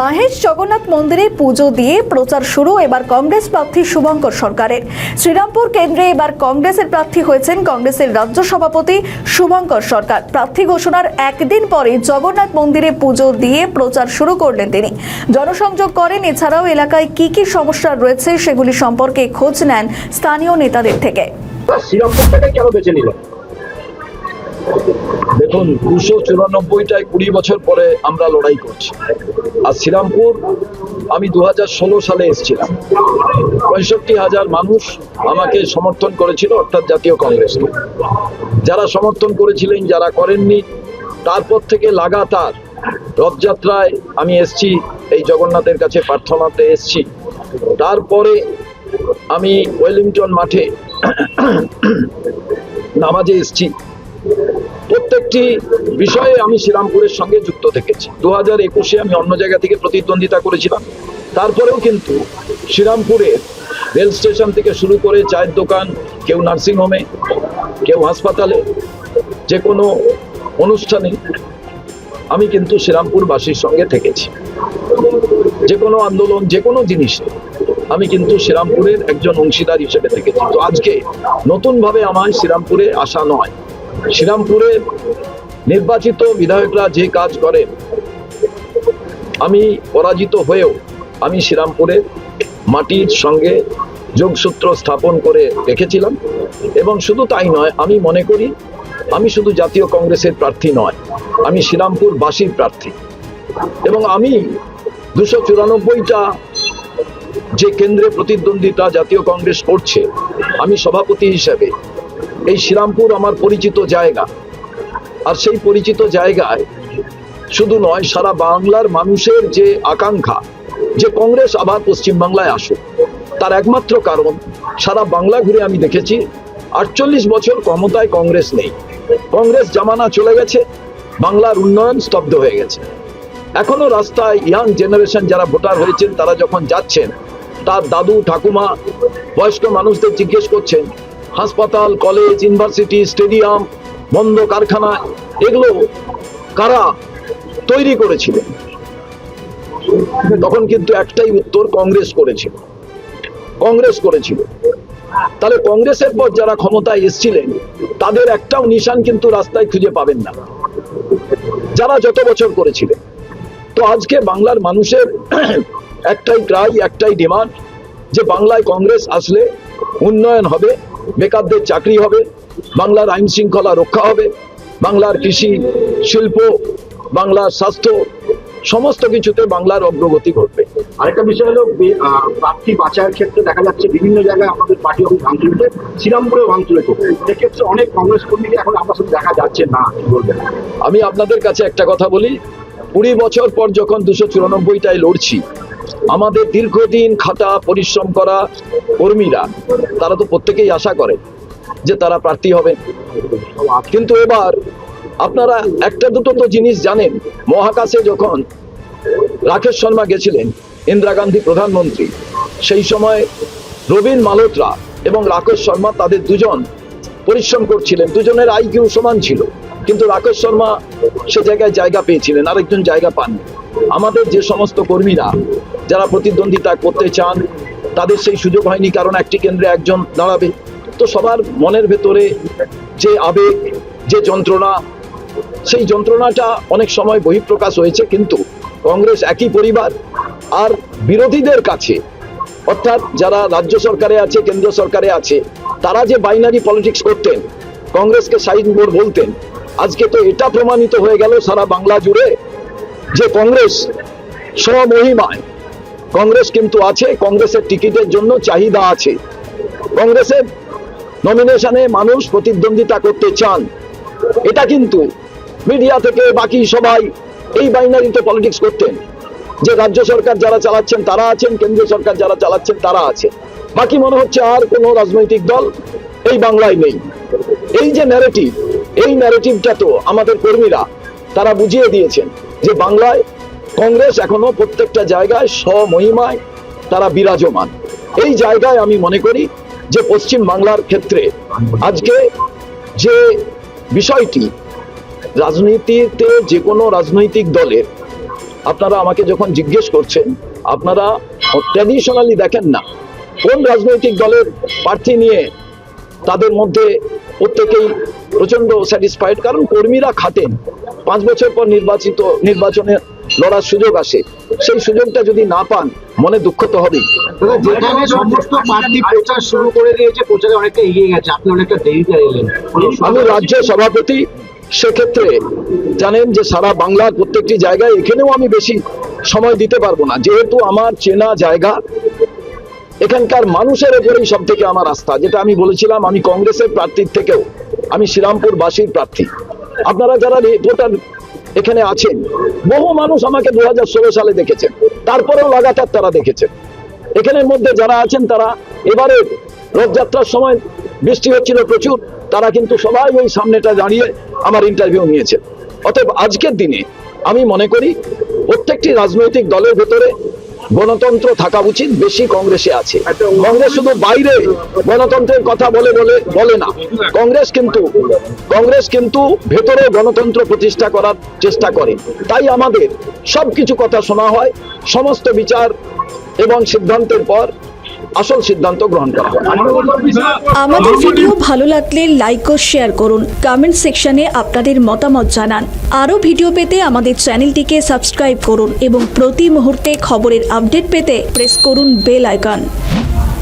মাহেশ জগন্নাথ মন্দিরে পুজো দিয়ে প্রচার শুরু এবার কংগ্রেস প্রার্থী শুভঙ্কর সরকারের। শ্রীরামপুর কেন্দ্রে এবার কংগ্রেসের প্রার্থী হয়েছেন কংগ্রেসের রাজ্য সভাপতি শুভঙ্কর সরকার। প্রার্থী ঘোষণার একদিন পরে জগন্নাথ মন্দিরে পুজো দিয়ে প্রচার শুরু করলেন তিনি। জনসংযোগ করেন, এছাড়াও এলাকায় কি কি সমস্যা রয়েছে সেগুলি সম্পর্কে খোঁজ নেন স্থানীয় নেতাদের থেকে। শ্রীরামপুরটাকে কেন বেছে নিলেন? দেখুন, 294টায় 20 বছর পরে আমরা লড়াই করছি। আর শ্রীরামপুর আমি 2016 সালে এসেছিলাম। 65,000 মানুষ আমাকে সমর্থন করেছিল, অর্থাৎ জাতীয় কংগ্রেসকে। যারা সমর্থন করেছিলেন, যারা করেননি, তারপর থেকে লাগাতার রথযাত্রায় আমি এসছি, এই জগন্নাথের কাছে প্রার্থনাতে এসছি। তারপরে আমি ওয়েলিংটন মাঠে নামাজে এসছি। প্রত্যেকটি বিষয়ে আমি শ্রীরামপুরের সঙ্গে যুক্ত থেকেছি। 2021-এ আমি অন্য জায়গা থেকে প্রতিদ্বন্দ্বিতা করেছিলাম। তারপরেও কিন্তু শ্রীরামপুরের রেল স্টেশন থেকে শুরু করে চায়ের দোকান, কেউ নার্সিংহোমে, কেউ হাসপাতালে, যে কোনো অনুষ্ঠানে আমি কিন্তু শ্রীরামপুরবাসীর সঙ্গে থেকেছি। যে কোনো আন্দোলন, যে কোনো জিনিসে আমি কিন্তু শ্রীরামপুরের একজন অংশীদার হিসেবে থেকেছি। তো আজকে নতুনভাবে আমায় শ্রীরামপুরে আসা নয়। শ্রীরামপুরের নির্বাচিত বিধায়করা যে কাজ করেন, আমি পরাজিত হয়েও আমি শ্রীরামপুরের মাটির সঙ্গে যোগসূত্র স্থাপন করে রেখেছিলাম। এবং শুধু তাই নয়, আমি মনে করি আমি শুধু জাতীয় কংগ্রেসের প্রার্থী নয়, আমি শ্রীরামপুরবাসীর প্রার্থী। এবং আমি 294টা যে কেন্দ্রে প্রতিদ্বন্দ্বিতা জাতীয় কংগ্রেস করছে, আমি সভাপতি হিসেবে এই শ্রীরামপুর আমার পরিচিত জায়গা। আর সেই পরিচিত জায়গায় শুধু নয়, সারা বাংলার মানুষের যে আকাঙ্ক্ষা যে কংগ্রেস আবার পশ্চিমবাংলায় আসুক, তার একমাত্র কারণ সারা বাংলা ঘুরে আমি দেখেছি 48 বছর ক্ষমতায় কংগ্রেস নেই। কংগ্রেস জামানা চলে গেছে, বাংলার উন্নয়ন স্তব্ধ হয়ে গেছে। এখনো রাস্তায় ইয়াং জেনারেশন যারা ভোটার হয়েছেন, তারা যখন যাচ্ছেন, তার দাদু ঠাকুমা বয়স্ক মানুষদের জিজ্ঞেস করছেন, হাসপাতাল, কলেজ, ইউনিভার্সিটি, স্টেডিয়াম, বন্ধ কারখানা, এগুলো কারা তৈরি করেছিলেন? তখন কিন্তু একটাই উত্তর, কংগ্রেস করেছিল। কংগ্রেস করেছিল। তাহলে কংগ্রেসের পর যারা ক্ষমতায় এসেছিলেন, তাদের একটাও নিশান কিন্তু রাস্তায় খুঁজে পাবেন না, যারা যত বছর করেছিলেন। তো আজকে বাংলার মানুষের একটাই ক্রাই, একটাই ডিমান্ড, যে বাংলায় কংগ্রেস আসলে উন্নয়ন হবে, বেকারদের চাকরি হবে, বাংলার আইন শৃঙ্খলা রক্ষা হবে, বাংলার কৃষি, শিল্প, বাংলার স্বাস্থ্য, সমস্ত কিছুতে বাংলার অগ্রগতি ঘটবে। আরেকটা বিষয় হলো, প্রার্থী বাছাইয়ের ক্ষেত্রে দেখা যাচ্ছে বিভিন্ন জায়গায় আমাদের পার্টি অফিস ভাঙচুর হচ্ছে, শ্রীরামপুরেও ভাঙচুর হচ্ছে। সেক্ষেত্রে অনেক কংগ্রেস কর্মীকে এখন আপনার সাথে দেখা যাচ্ছে না, কি বলবেন? আমি আপনাদের কাছে একটা কথা বলি, 20 বছর পর যখন 294টায় লড়ছি, আমাদের দীর্ঘদিন খাটা পরিশ্রম করা কর্মীরা, তারা তো প্রত্যেকেই আশা করে যে তারা প্রার্থী হবেন। কিন্তু এবার আপনারা একটা দুটো তো জিনিস জানেন, মহাকাশে যখন রাকেশ শর্মা গেছিলেন, ইন্দিরা গান্ধী প্রধানমন্ত্রী, সেই সময় রবীন মালহোত্রা এবং রাকেশ শর্মা, তাদের দুজন পরিশ্রম করছিলেন। দুজনের আইকিউ সমান ছিল, কিন্তু রাকেশ শর্মা সে জায়গায় জায়গা পেয়েছিলেন, আরেকজন জায়গা পাননি। আমাদের যে সমস্ত কর্মীরা যারা প্রতিদ্বন্দ্বিতা করতে চান, তাদের সেই সুযোগ হয়নি, কারণ একটি কেন্দ্রে একজন দাঁড়াবে। তো সবার মনের ভেতরে যে আবেগ, যে যন্ত্রণা, সেই যন্ত্রণাটা অনেক সময় বহিঃপ্রকাশ হয়েছে। কিন্তু কংগ্রেস একই পরিবার। আর বিরোধীদের কাছে, অর্থাৎ যারা রাজ্য সরকারে আছে, কেন্দ্র সরকারে আছে, তারা যে বাইনারি পলিটিক্স করতেন, কংগ্রেসকে সাইড বোর্ড বলতেন, আজকে তো এটা প্রমাণিত হয়ে গেল সারা বাংলা জুড়ে যে কংগ্রেস স্বমহিমায়, কংগ্রেস কিন্তু আছে। কংগ্রেসের টিকিটের জন্য চাহিদা আছে, কংগ্রেসের নমিনেশনে মানুষ প্রতিদ্বন্দ্বিতা করতে চান। এটা কিন্তু মিডিয়া থেকে বাকি সবাই এই বাইনারিতে পলিটিক্স করতেন, যে রাজ্য সরকার যারা চালাচ্ছেন তারা আছেন, কেন্দ্রীয় সরকার যারা চালাচ্ছেন তারা আছে, বাকি মনে হচ্ছে আর কোনো রাজনৈতিক দল এই বাংলায় নেই। এই যে ন্যারেটিভ, এই ন্যারেটিভটা তো আমাদের কর্মীরা তারা বুঝিয়ে দিয়েছেন যে বাংলায় কংগ্রেস এখনো প্রত্যেকটা জায়গায় স্বমহিমায় তারা বিরাজমান। এই জায়গায় আমি মনে করি যে পশ্চিম বাংলার ক্ষেত্রে আজকে যে বিষয়টি, রাজনীতিতে যে কোনো রাজনৈতিক দলের আপনারা আমাকে যখন জিজ্ঞেস করছেন, আপনারা ট্র্যাডিশনালি দেখেন না কোন রাজনৈতিক দলের প্রার্থী নিয়ে তাদের মধ্যে প্রত্যেকেই প্রচন্ড স্যাটিসফাইড, কারণ কর্মীরা খাটেন। 5 বছর পর নির্বাচনে লড়ার সুযোগ আসে, সেই সুযোগটা যদি না পান মনে দুঃখ তো হবেই। যেখানে সমস্ত পার্টি প্রচার শুরু করে দিয়েছে, প্রচারে অনেকটা এগিয়ে গেছে, আপনি অনেকটা দেরিতে এলেন। আমি রাজ্য সভাপতি, সেক্ষেত্রে জানেন যে সারা বাংলার প্রত্যেকটি জায়গায় এখানেও আমি বেশি সময় দিতে পারবো না, যেহেতু আমার চেনা জায়গা, এখানকার মানুষের উপরেই সব থেকে আমার আস্থা। যেটা আমি বলেছিলাম, আমি কংগ্রেসের প্রার্থীর থেকেও আমি শ্রীরামপুর বাসীর প্রার্থী। আপনারা যারা রিপোর্টার এখানে আছেন, বহু মানুষ আমাকে 2016 সালে দেখেছেন, তারপরেও লাগাতার তারা দেখেছেন। এখানের মধ্যে যারা আছেন তারা এবারে রথযাত্রার সময় বৃষ্টি হচ্ছিল প্রচুর, তারা কিন্তু সবাই ওই সামনেটা দাঁড়িয়ে আমার ইন্টারভিউ নিয়েছে। অতএব আজকের দিনে আমি মনে করি প্রত্যেকটি রাজনৈতিক দলের ভেতরে গণতন্ত্র থাকা উচিত, বেশি কংগ্রেসে আছে। কংগ্রেস শুধু বাইরে গণতন্ত্রের কথা বলে না, কংগ্রেস কিন্তু ভেতরে গণতন্ত্র প্রতিষ্ঠা করার চেষ্টা করে। তাই আমাদের সবকিছু কথা শোনা হয়, সমস্ত বিচার এবং সিদ্ধান্তের পর আসল সিদ্ধান্ত গ্রহণ করা হয়। আমাদের ভিডিও ভালো লাগলে লাইক ও শেয়ার করুন, কমেন্ট সেকশনে আপনাদের মতামত জানান। আরও ভিডিও পেতে আমাদের চ্যানেলটিকে সাবস্ক্রাইব করুন এবং প্রতি মুহূর্তে খবরের আপডেট পেতে প্রেস করুন বেল আইকন।